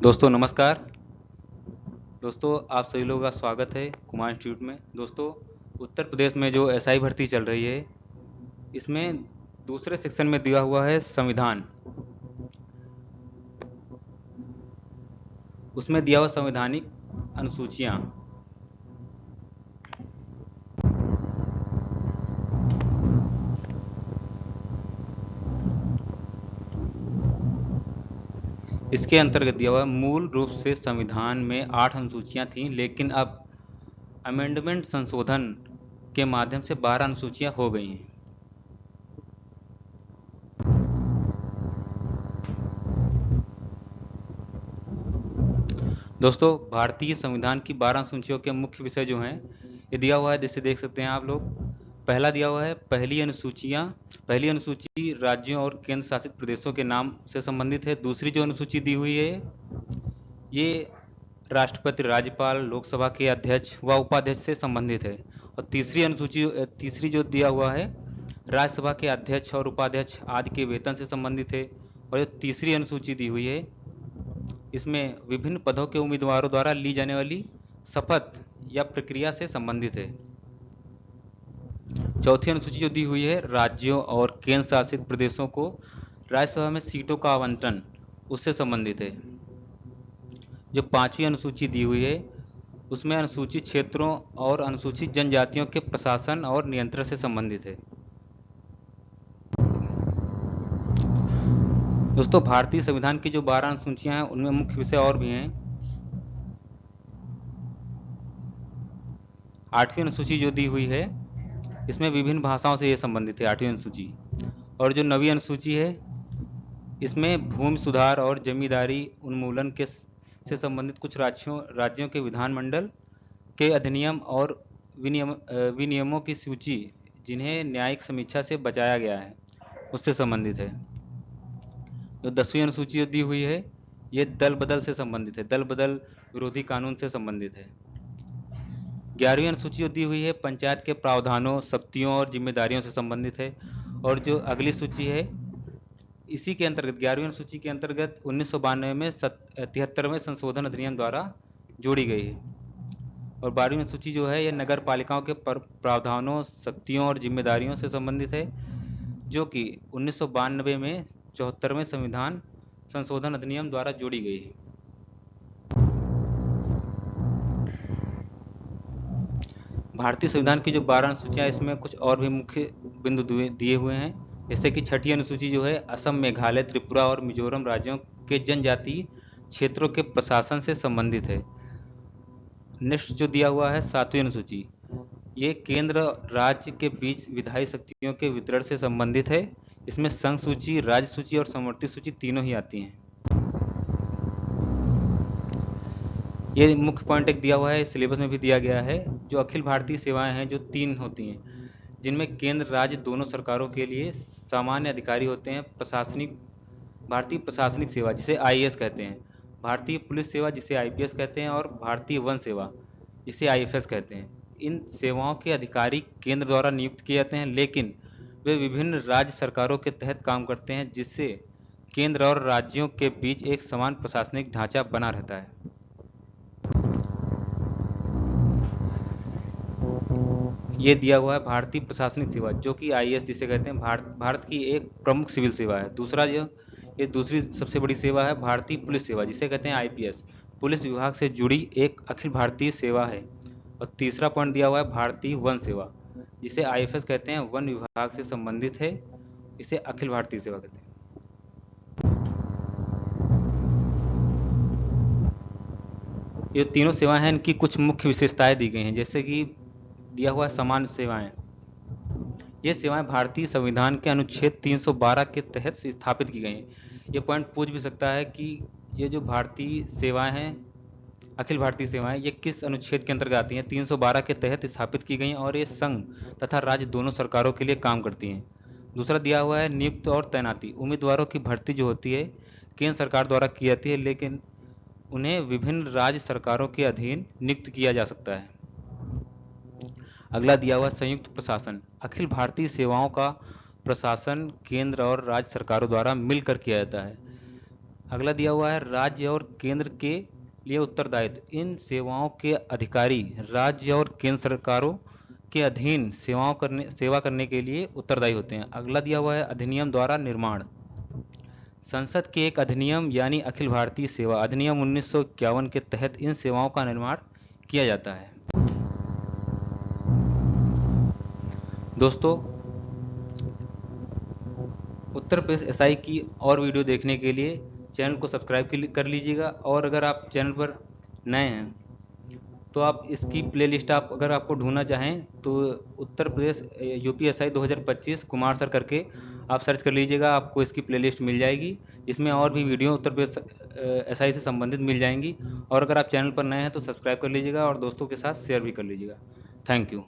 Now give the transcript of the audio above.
दोस्तों नमस्कार। दोस्तों आप सभी लोगों का स्वागत है कुमार इंस्टीट्यूट में। दोस्तों उत्तर प्रदेश में जो एसआई भर्ती चल रही है, इसमें दूसरे सेक्शन में दिया हुआ है संविधान। उसमें दिया हुआ संवैधानिक अनुसूचियां। इसके अंतर्गत दिया हुआ है, मूल रूप से संविधान में 8 अनुसूचियां थीं, लेकिन अब अमेंडमेंट संशोधन के माध्यम से 12 अनुसूचियां हो गई हैं। दोस्तों भारतीय संविधान की 12 अनुसूचियों के मुख्य विषय जो हैं, ये दिया हुआ है, जैसे देख सकते हैं आप लोग। पहला दिया हुआ है, पहली अनुसूची राज्यों और केंद्र शासित प्रदेशों के नाम से संबंधित है। दूसरी जो अनुसूची दी हुई है, ये राष्ट्रपति, राज्यपाल, लोकसभा के अध्यक्ष व उपाध्यक्ष से संबंधित है। और तीसरी जो दिया हुआ है, राज्यसभा के अध्यक्ष और उपाध्यक्ष आदि के वेतन से संबंधित है। और जो तीसरी अनुसूची दी हुई है, इसमें विभिन्न पदों के उम्मीदवारों द्वारा ली जाने वाली शपथ या प्रक्रिया से संबंधित है। चौथी अनुसूची जो दी हुई है, राज्यों और केंद्र शासित प्रदेशों को राज्यसभा में सीटों का आवंटन, उससे संबंधित है। जो पांचवी अनुसूची दी हुई है, उसमें अनुसूचित क्षेत्रों और अनुसूचित जनजातियों के प्रशासन और नियंत्रण से संबंधित है। दोस्तों भारतीय संविधान की जो 12 अनुसूचियां हैं, उनमें मुख्य विषय और भी हैं। 8वीं अनुसूची जो दी हुई है, इसमें विभिन्न भाषाओं से ये संबंधित है 8वीं अनुसूची। और जो 9वीं अनुसूची है, इसमें भूमि सुधार और जमींदारी उन्मूलन के से संबंधित कुछ राज्यों के विधानमंडल के अधिनियम और विनियमों की सूची, जिन्हें न्यायिक समीक्षा से बचाया गया है, उससे संबंधित है। जो 10वीं अनुसूची दी हुई है, ये दल बदल से संबंधित है, दल बदल विरोधी कानून से संबंधित है। 11वीं अनुसूची दी हुई है, पंचायत के प्रावधानों, शक्तियों और जिम्मेदारियों से संबंधित है। और जो अगली सूची है, इसी के अंतर्गत 11वीं अनुसूची के अंतर्गत 1992 में 73वें संशोधन अधिनियम द्वारा जोड़ी गई है। और 12वीं अनुसूची जो है, ये नगर पालिकाओं के प्रावधानों, शक्तियों और जिम्मेदारियों से संबंधित है, जो कि 1992 में 74वें संविधान संशोधन अधिनियम द्वारा जोड़ी गई है। भारतीय संविधान की जो 12 अनुसूचियां, इसमें कुछ और भी मुख्य बिंदु दिए हुए हैं। जैसे कि छठी अनुसूची जो है, असम, मेघालय, त्रिपुरा और मिजोरम राज्यों के जनजातीय क्षेत्रों के प्रशासन से संबंधित है। नेक्स्ट जो दिया हुआ है, 7वीं अनुसूची, ये केंद्र राज्य के बीच विधायी शक्तियों के वितरण से संबंधित है। इसमें संघ सूची, राज्य सूची और समवर्ती सूची तीनों ही आती हैं। ये मुख्य पॉइंट एक दिया हुआ है, सिलेबस में भी दिया गया है। जो अखिल भारतीय सेवाएं हैं, जो 3 होती हैं, जिनमें केंद्र राज्य दोनों सरकारों के लिए सामान्य अधिकारी होते हैं। भारतीय प्रशासनिक सेवा, जिसे आईएएस कहते हैं, भारतीय पुलिस सेवा, जिसे आईपीएस कहते हैं, और भारतीय वन सेवा, जिसे आईएफएस कहते हैं। इन सेवाओं के अधिकारी केंद्र द्वारा नियुक्त किए जाते हैं, लेकिन वे विभिन्न राज्य सरकारों के तहत काम करते हैं, जिससे केंद्र और राज्यों के बीच एक समान प्रशासनिक ढांचा बना रहता है। ये दिया हुआ है भारतीय प्रशासनिक सेवा, जो कि आईएएस जिसे कहते हैं, भारत की एक प्रमुख सिविल सेवा है। ये दूसरी सबसे बड़ी सेवा है भारतीय पुलिस सेवा, जिसे कहते हैं आईपीएस, पुलिस विभाग से जुड़ी एक अखिल भारतीय सेवा है। और तीसरा पॉइंट दिया हुआ है भारतीय वन सेवा, जिसे आईएफएस कहते हैं, वन विभाग से संबंधित है, इसे अखिल भारतीय सेवा कहते हैं। ये तीनों सेवाएं हैं, इनकी कुछ मुख्य विशेषताएं दी गई हैं। जैसे कि दिया हुआ समान सेवाएं, ये सेवाएं भारतीय संविधान के अनुच्छेद 312 के तहत स्थापित की गई हैं। ये पॉइंट पूछ भी सकता है कि ये जो भारतीय सेवाएं हैं, अखिल भारतीय सेवाएं, ये किस अनुच्छेद के अंतर्गत आती हैं। 312 के तहत स्थापित की गई हैं और ये संघ तथा राज्य दोनों सरकारों के लिए काम करती हैं। दूसरा दिया हुआ है नियुक्त और तैनाती। उम्मीदवारों की भर्ती जो होती है, केंद्र सरकार द्वारा की जाती है, लेकिन उन्हें विभिन्न राज्य सरकारों के अधीन नियुक्त किया जा सकता है। अगला दिया हुआ संयुक्त प्रशासन। अखिल भारतीय सेवाओं का प्रशासन केंद्र और राज्य सरकारों द्वारा मिलकर किया जाता है। अगला दिया हुआ है राज्य और केंद्र के लिए उत्तरदायित्व। इन सेवाओं के अधिकारी राज्य और केंद्र सरकारों के अधीन सेवा करने के लिए उत्तरदायी होते हैं। अगला दिया हुआ है अधिनियम द्वारा निर्माण। संसद के एक अधिनियम यानी अखिल भारतीय सेवा अधिनियम 1951 के तहत इन सेवाओं का निर्माण किया जाता है। दोस्तों, उत्तर प्रदेश एसआई की और वीडियो देखने के लिए चैनल को सब्सक्राइब कर लीजिएगा, और अगर आप चैनल पर नए हैं तो आप इसकी प्लेलिस्ट अगर आपको ढूंढना चाहें तो उत्तर प्रदेश यूपीएसआई 2025 कुमार सर करके आप सर्च कर लीजिएगा, आपको इसकी प्लेलिस्ट मिल जाएगी। इसमें और भी वीडियो उत्तर प्रदेश एसआई से संबंधित मिल जाएंगी। और अगर आप चैनल पर नए हैं तो सब्सक्राइब कर लीजिएगा और दोस्तों के साथ शेयर भी कर लीजिएगा। Thank you.